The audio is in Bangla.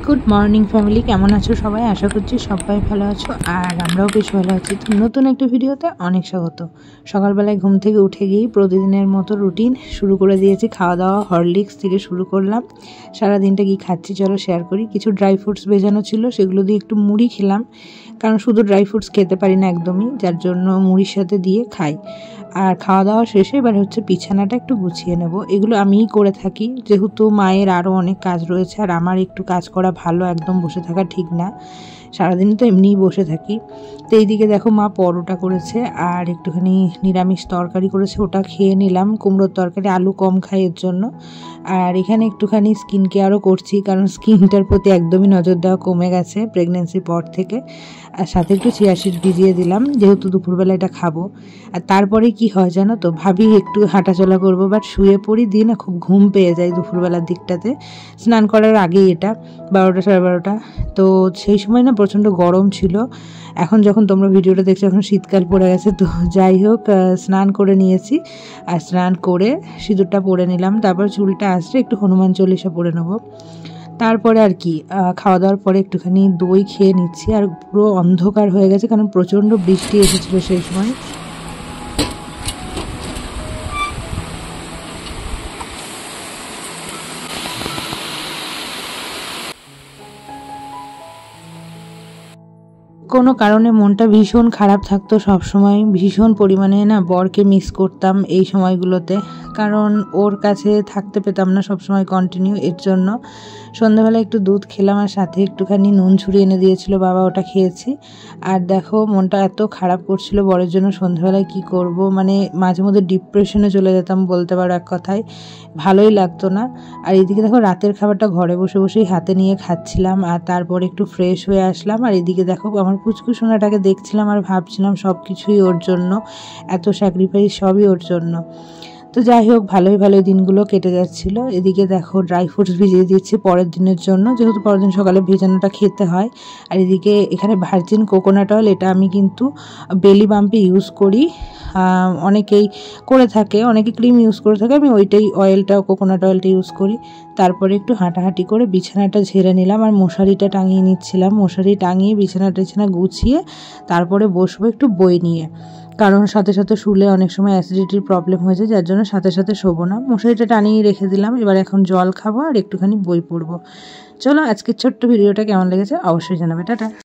গুড মর্নিং ফ্যামিলি, কেমন আছো সবাই? আশা করছি সবাই ভালো আছো আর আমরাও বেশ ভালো আছি। তো নতুন একটা ভিডিওতে অনেক স্বাগত। সকালবেলায় ঘুম থেকে উঠে গিয়েই প্রতিদিনের মতো রুটিন শুরু করে দিয়েছি। খাওয়া দাওয়া হরলিক্স থেকে শুরু করলাম। সারাদিনটা কি খাচ্ছি চলো শেয়ার করি। কিছু ড্রাই ফ্রুটস ভেজানো ছিল, সেগুলো দিয়ে একটু মুড়ি খেলাম, কারণ শুধু ড্রাই ফ্রুটস খেতে পারি না একদমই, যার জন্য মুড়ির সাথে দিয়ে খাই। আর খাওয়া দাওয়া শেষে এবার হচ্ছে বিছানাটা একটু গুছিয়ে নেব। এগুলো আমিই করে থাকি, যেহেতু মায়ের আরও অনেক কাজ রয়েছে আর আমার একটু কাজ করা ভালো, একদম বসে থাকা ঠিক না। সারাদিন তো এমনিই বসে থাকি। তো এইদিকে দেখো মা পরোটা করেছে আর একটুখানি নিরামিষ তরকারি করেছে, ওটা খেয়ে নিলাম। কুমড়োর তরকারি, আলু কম খাই এর জন্য। আর এখানে একটুখানি স্কিন কেয়ারও করছি, কারণ স্কিনটার প্রতি একদমই নজর দেওয়া কমে গেছে প্রেগনেন্সির পর থেকে। আর সাথে একটু চিয়া সিড ভিজিয়ে দিলাম, যেহেতু দুপুরবেলা এটা খাবো। আর তারপরে কি হয় জানো তো, ভাবি একটু হাঁটাচলা করবো, বাট শুয়ে পড়ি, দিয়ে না খুব ঘুম পেয়ে যায় দুপুরবেলার দিকটাতে। স্নান করার আগেই এটা 12টা সাড়ে 12টা। তো সেই সময় না প্রচণ্ড গরম ছিল। এখন যখন তোমরা ভিডিওটা দেখছো এখন শীতকাল পড়ে গেছে। তো যাই হোক, স্নান করে নিয়েছি আর স্নান করে সিঁদুরটা পরে নিলাম। তারপর চুলটা আসলে একটু হনুমান চল্লিশা পরে নেবো। তারপরে আর কি, খাওয়া দাওয়ার পরে একটুখানি দই খেয়ে নিচ্ছি। আর পুরো অন্ধকার হয়ে গেছে, কারণ প্রচণ্ড বৃষ্টি এসেছিলো সেই সময়। কোনো কারণে মনটা ভীষণ খারাপ থাকতো সবসময়, ভীষণ পরিমাণে না বরকে মিস করতাম এই সময়গুলোতে, কারণ ওর কাছে থাকতে পেতাম না সবসময় কন্টিনিউ। এর জন্য সন্ধ্যাবেলা একটু দুধ খেলাম আর সাথে একটুখানি নুন ছড়িয়ে এনে দিয়েছিল বাবা, ওটা খেয়েছি। আর দেখো মনটা এত খারাপ করছিল বরের জন্য, সন্ধ্যাবেলায় কি করব, মানে মাঝে মধ্যে ডিপ্রেশনে চলে যেতাম বলতে পারো এক কথায়, ভালোই লাগতো না। আর এদিকে দেখো রাতের খাবারটা ঘরে বসে বসেই হাতে নিয়ে খাচ্ছিলাম, আর তারপরে একটু ফ্রেশ হয়ে আসলাম। আর এদিকে দেখো আমার পুচকুসোনাটাকে দেখছিলাম আর ভাবছিলাম সব কিছুই ওর জন্য, এত স্যাক্রিফাইস সবই ওর জন্য। তো যাই হোক, ভালোই দিনগুলো কেটে যাচ্ছিলো। এদিকে দেখো ড্রাই ফ্রুটস ভিজিয়ে দিচ্ছি পরের দিনের জন্য, যেহেতু পরের দিন সকালে ভেজানোটা খেতে হয়। আর এদিকে এখানে ভার্জিন কোকোনাট অয়েল, এটা আমি কিন্তু বেলি বাম্পে ইউজ করি। অনেকেই করে থাকে, অনেকে ক্রিম ইউজ করে থাকে, আমি ওইটাই অয়েলটা, কোকোনাট অয়েলটা ইউজ করি। তারপরে একটু হাঁটাহাঁটি করে বিছানাটা ঝেড়ে নিলাম আর মশারিটা টাঙিয়ে নিচ্ছিলাম। মশারি টাঙিয়ে বিছানা গুছিয়ে তারপরে বসবো একটু বই নিয়ে, কারণ সাথে সাথে শুলে অনেক সময় অ্যাসিডিটির প্রবলেম হয়ে যায়, যার জন্য সাথে সাথে শোবো না। মশারিটা টানিয়ে রেখে দিলাম। এবার এখন জল খাবো আর একটুখানি বই পড়বো। চলো, আজকের ছোট্ট ভিডিওটা কেমন লেগেছে অবশ্যই জানাবে। টাটা।